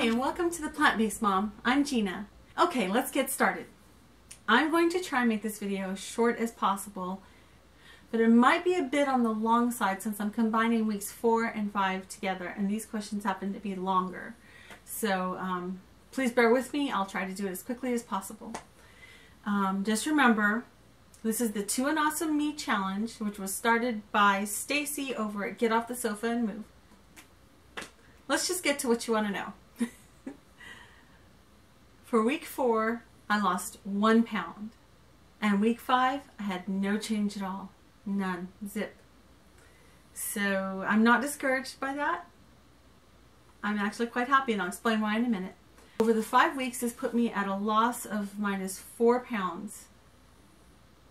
Hi, and welcome to the Plant-Based Mom. I'm Gina. Okay, let's get started. I'm going to try and make this video as short as possible, but it might be a bit on the long side since I'm combining weeks 4 and 5 together, and these questions happen to be longer. So please bear with me. I'll try to do it as quickly as possible. Just remember, this is the 2 and Awesome Me Challenge, which was started by Stacy over at Get Off the Sofa and Move. Let's just get to what you want to know. For week 4, I lost 1 pound. And week 5, I had no change at all. None. Zip. So I'm not discouraged by that. I'm actually quite happy, and I'll explain why in a minute. Over the 5 weeks, this put me at a loss of -4 pounds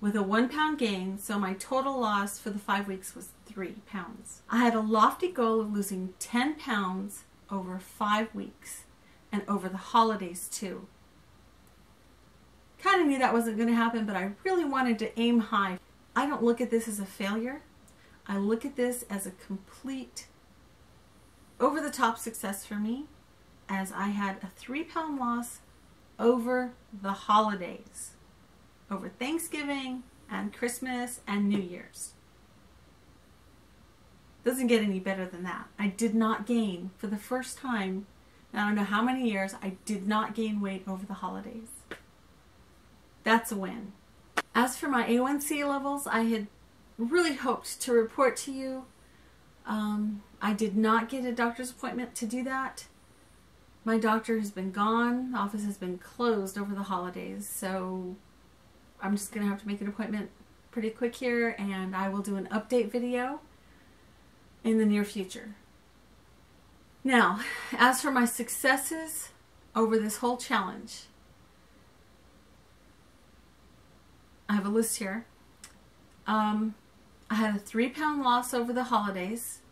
with a 1 pound gain, so my total loss for the 5 weeks was 3 pounds. I had a lofty goal of losing 10 pounds over 5 weeks and over the holidays too. Kind of knew that wasn't going to happen, but I really wanted to aim high. I don't look at this as a failure. I look at this as a complete over-the-top success for me, as I had a 3 pound loss over the holidays, over Thanksgiving and Christmas and New Year's. Doesn't get any better than that. I did not gain for the first time, I don't know how many years, I did not gain weight over the holidays. That's a win. As for my A1C levels, I had really hoped to report to you. I did not get a doctor's appointment to do that. My doctor has been gone. The office has been closed over the holidays, so I'm just going to have to make an appointment pretty quick here, and I will do an update video in the near future. Now, as for my successes over this whole challenge, I have a list here. I had a 3 pound loss over the holidays.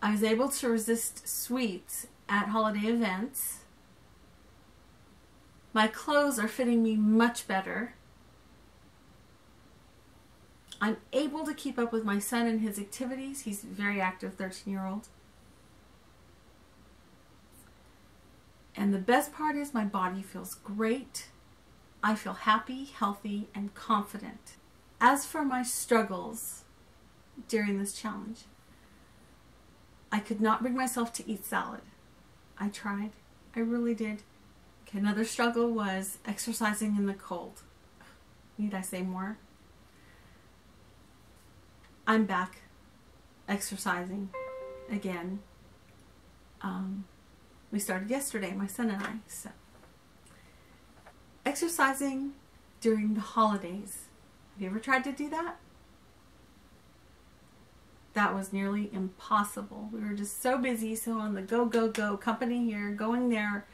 I was able to resist sweets at holiday events. My clothes are fitting me much better. I'm able to keep up with my son and his activities. He's a very active 13-year-old. And the best part is my body feels great. I feel happy, healthy, and confident. As for my struggles during this challenge, I could not bring myself to eat salad. I tried. I really did. Okay, another struggle was exercising in the cold. Need I say more? I'm back exercising again. We started yesterday, my son and I. So, exercising during the holidays. Have you ever tried to do that? That was nearly impossible. We were just so busy, so on the go, go, go, company here, going there.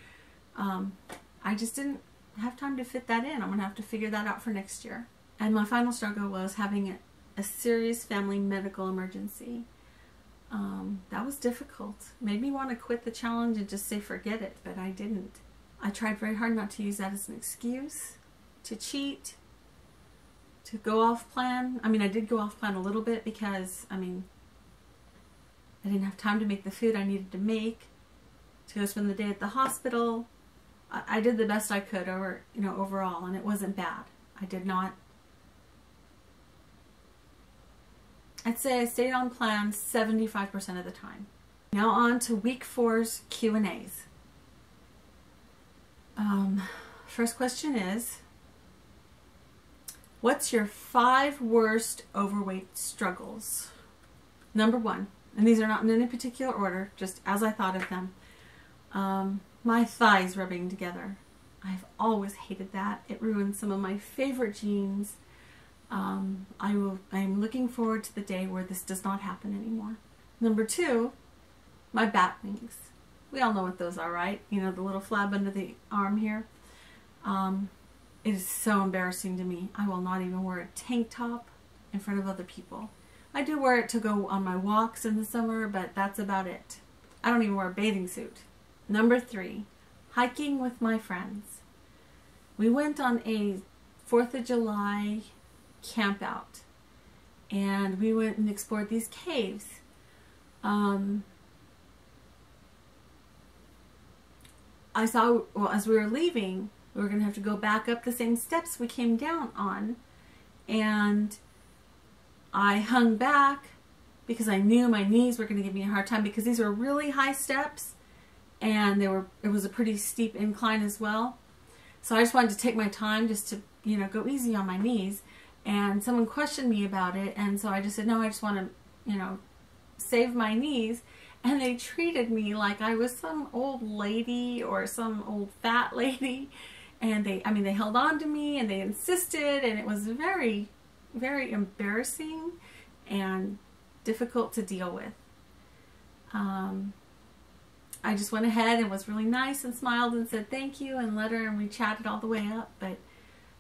I just didn't have time to fit that in. I'm going to have to figure that out for next year. And my final struggle was having a serious family medical emergency. That was difficult. Made me want to quit the challenge and just say forget it, but I didn't. I tried very hard not to use that as an excuse, to cheat, to go off plan. I mean, I did go off plan a little bit because, I didn't have time to make the food I needed to make, to go spend the day at the hospital. I did the best I could overall, and it wasn't bad. I'd say I stayed on plan 75% of the time. Now on to week 4's Q&As. First question is, what's your 5 worst overweight struggles? Number 1, and these are not in any particular order, just as I thought of them. My thighs rubbing together. I've always hated that. It ruined some of my favorite jeans. I'm looking forward to the day where this does not happen anymore. Number 2, my bat wings. We all know what those are, right? You know, the little flab under the arm here. It is so embarrassing to me. I will not even wear a tank top in front of other people. I do wear it to go on my walks in the summer, but that's about it. I don't even wear a bathing suit. Number 3, hiking with my friends. We went on a 4th of July camp out, and we went and explored these caves. I saw, well, as we were leaving, we were going to have to go back up the same steps we came down on. And I hung back because I knew my knees were going to give me a hard time, because these were really high steps and it was a pretty steep incline as well. So I just wanted to take my time just to, you know, go easy on my knees. And someone questioned me about it, and so I just said, no, I just want to, you know, save my knees. And they treated me like I was some old lady or some old fat lady. And they held on to me and they insisted, and it was very, very embarrassing and difficult to deal with. I just went ahead and was really nice and smiled and said thank you and let her, and we chatted all the way up. But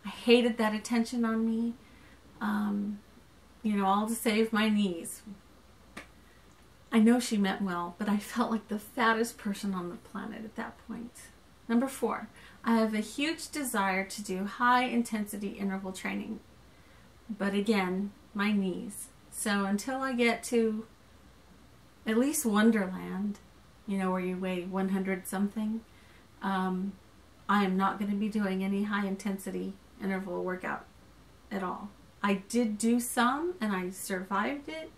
I hated that attention on me, you know, all to save my knees. I know she meant well, but I felt like the fattest person on the planet at that point. Number 4, I have a huge desire to do high intensity interval training. But again, my knees. So until I get to at least Wonderland, you know, where you weigh 100 something, I am not going to be doing any high intensity interval workout at all. I did do some and I survived it,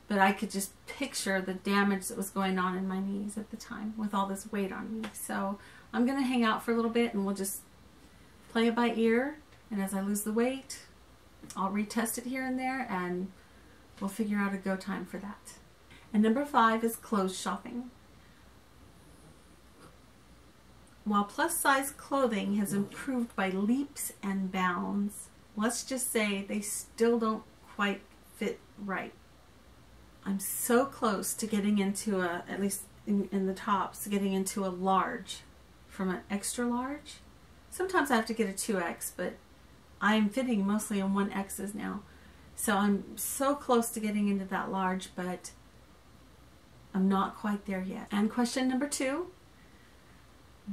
but I could just picture the damage that was going on in my knees at the time with all this weight on me. So I'm going to hang out for a little bit and we'll just play it by ear. And as I lose the weight, I'll retest it here and there, and we'll figure out a go time for that. And number 5 is clothes shopping. While plus size clothing has improved by leaps and bounds, let's just say they still don't quite fit right. I'm so close to getting into a, at least in the tops, getting into a large from an extra large. Sometimes I have to get a 2X, but I'm fitting mostly in 1Xs now. So I'm so close to getting into that large, but I'm not quite there yet. And question number 2,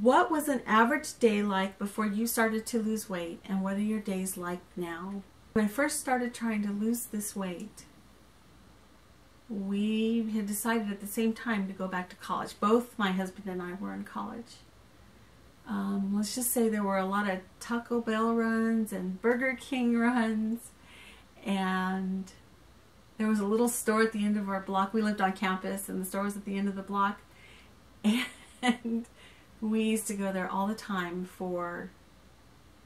what was an average day like before you started to lose weight, and what are your days like now? When I first started trying to lose this weight, we had decided at the same time to go back to college. Both my husband and I were in college. Let's just say there were a lot of Taco Bell runs and Burger King runs, and there was a little store at the end of our block. We lived on campus and the store was at the end of the block, and we used to go there all the time for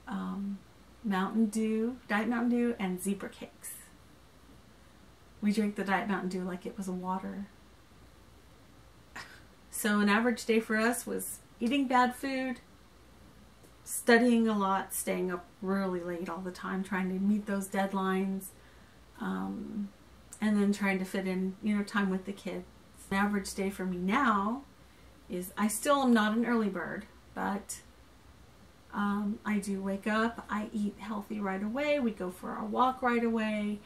Mountain Dew, Diet Mountain Dew, and zebra cakes. We drank the Diet Mountain Dew like it was water. So an average day for us was eating bad food, studying a lot, staying up really late all the time, trying to meet those deadlines, and then trying to fit in, you know, time with the kids. An average day for me now is, I still am not an early bird, but I do wake up, I eat healthy right away, we go for our walk right away,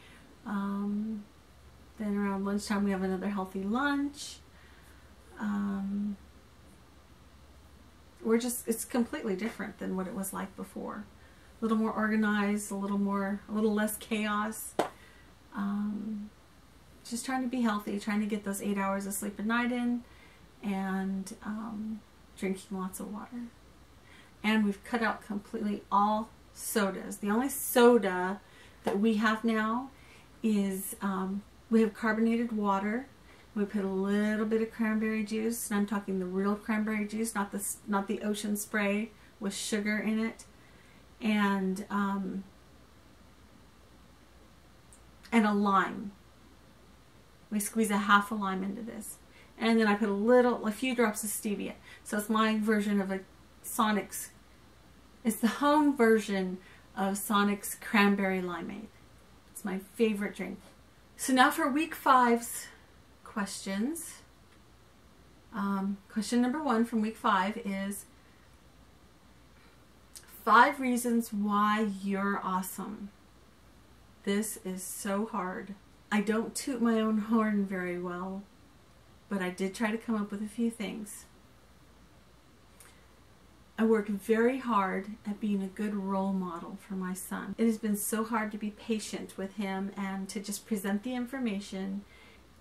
then around lunchtime we have another healthy lunch. It's completely different than what it was like before. A little more organized, a little less chaos. Just trying to be healthy, trying to get those 8 hours of sleep a night in, and drinking lots of water. And we've cut out completely all sodas. The only soda that we have now is, we have carbonated water. We put a little bit of cranberry juice, and I'm talking the real cranberry juice, not the ocean spray with sugar in it, and a lime. We squeeze a half a lime into this, and then I put a few drops of stevia. So it's my version of a Sonic's. It's the home version of Sonic's cranberry limeade. It's my favorite drink. So now for week 5's questions. Question number 1 from week 5 is 5 reasons why you're awesome. This is so hard. I don't toot my own horn very well, but I did try to come up with a few things. I work very hard at being a good role model for my son. It has been so hard to be patient with him and to just present the information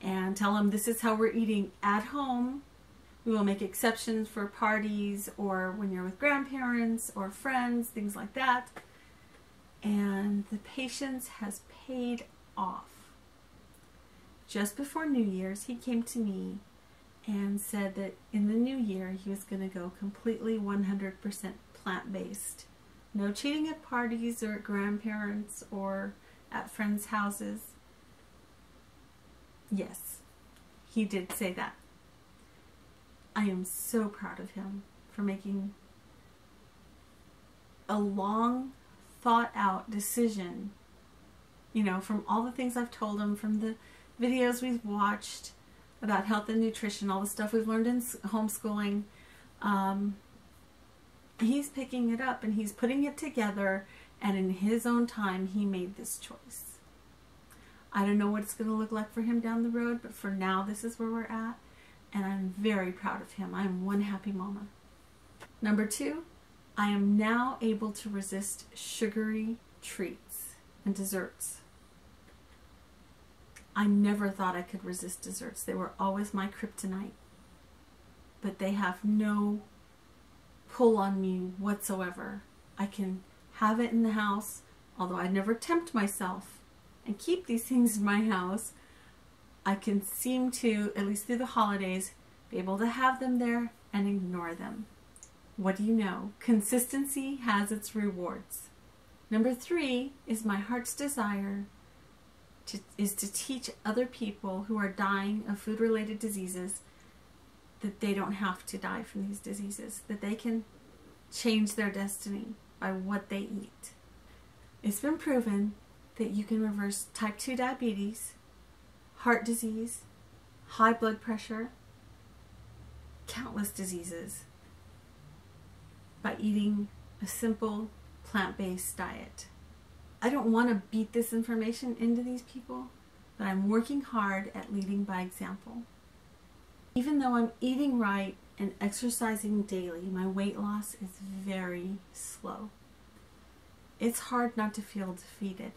and tell him this is how we're eating at home We will make exceptions for parties or when you're with grandparents or friends, things like that. And the patience has paid off. Just before New Year's, he came to me and said that in the new year he was going to go completely 100% plant-based. No cheating at parties or at grandparents or at friends' houses. Yes, he did say that. I am so proud of him for making a long, thought-out decision, you know, from all the things I've told him, from the videos we've watched about health and nutrition, all the stuff we've learned in homeschooling. He's picking it up and he's putting it together, and in his own time he made this choice. I don't know what it's going to look like for him down the road, but for now this is where we're at, and I'm very proud of him. I am one happy mama. Number 2, I am now able to resist sugary treats and desserts. I never thought I could resist desserts. They were always my kryptonite, but they have no pull on me whatsoever. I can have it in the house, although I never tempt myself and keep these things in my house. I can seem to, at least through the holidays, be able to have them there and ignore them. What do you know? Consistency has its rewards. Number 3 is my heart's desire is to teach other people who are dying of food-related diseases that they don't have to die from these diseases, that they can change their destiny by what they eat. It's been proven that you can reverse type 2 diabetes, heart disease, high blood pressure, countless diseases by eating a simple plant-based diet. I don't want to beat this information into these people, but I'm working hard at leading by example. Even though I'm eating right and exercising daily, my weight loss is very slow. It's hard not to feel defeated.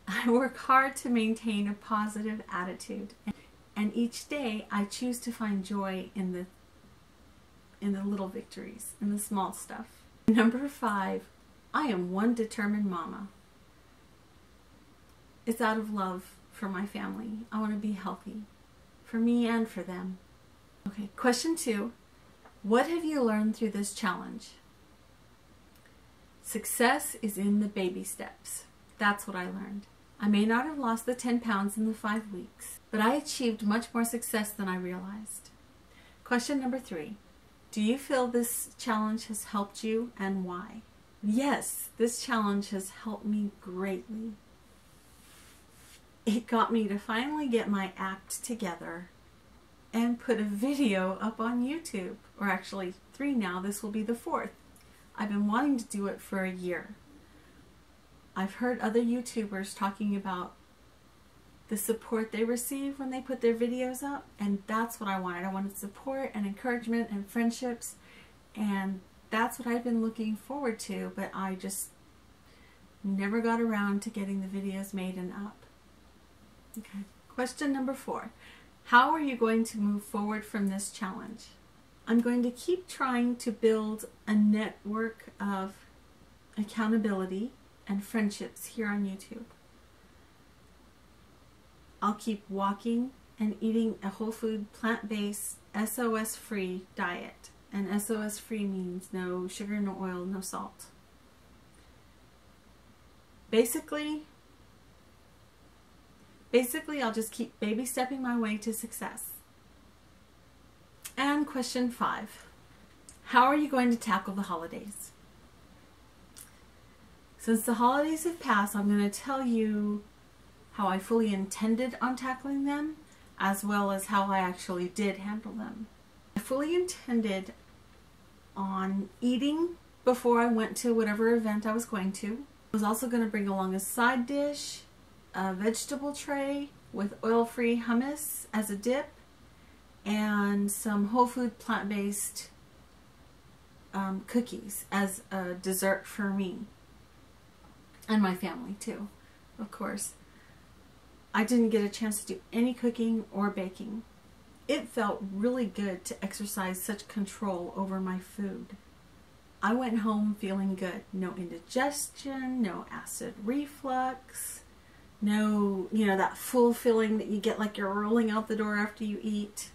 I work hard to maintain a positive attitude, and each day I choose to find joy in the little victories, in the small stuff. Number 5, I am one determined mama. It's out of love for my family. I want to be healthy for me and for them. Okay, question 2. What have you learned through this challenge? Success is in the baby steps. That's what I learned. I may not have lost the 10 pounds in the 5 weeks, but I achieved much more success than I realized. Question number 3. Do you feel this challenge has helped you, and why? Yes, this challenge has helped me greatly. It got me to finally get my act together and put a video up on YouTube, or actually 3 now. This will be the 4th. I've been wanting to do it for a year. I've heard other YouTubers talking about the support they receive when they put their videos up, and that's what I wanted. I wanted support and encouragement and friendships, and that's what I've been looking forward to, but I just never got around to getting the videos made and up. Okay. Question number 4. How are you going to move forward from this challenge? I'm going to keep trying to build a network of accountability and friendships here on YouTube. I'll keep walking and eating a whole food, plant-based, SOS-free diet. And SOS-free means no sugar, no oil, no salt. Basically, I'll just keep baby stepping my way to success. And question 5. How are you going to tackle the holidays? Since the holidays have passed, I'm going to tell you how I fully intended on tackling them, as well as how I actually did handle them. I fully intended on eating before I went to whatever event I was going to. I was also going to bring along a side dish, a vegetable tray with oil-free hummus as a dip, and some whole food plant-based cookies as a dessert for me and my family too, of course. I didn't get a chance to do any cooking or baking. It felt really good to exercise such control over my food. I went home feeling good. No indigestion, no acid reflux, no, that full feeling that you get like you're rolling out the door after you eat.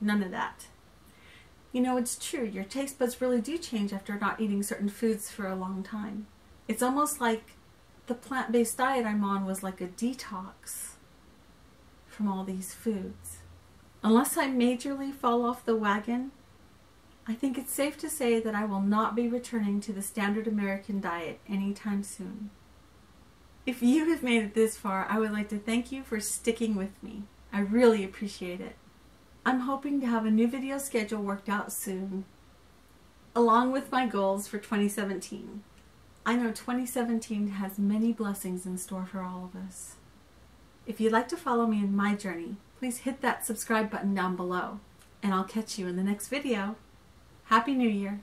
None of that. It's true. Your taste buds really do change after not eating certain foods for a long time. It's almost like the plant-based diet I'm on was like a detox from all these foods. Unless I majorly fall off the wagon, I think it's safe to say that I will not be returning to the standard American diet anytime soon. If you have made it this far, I would like to thank you for sticking with me. I really appreciate it. I'm hoping to have a new video schedule worked out soon, along with my goals for 2017. I know 2017 has many blessings in store for all of us. If you'd like to follow me in my journey, please hit that subscribe button down below, and I'll catch you in the next video. Happy New Year!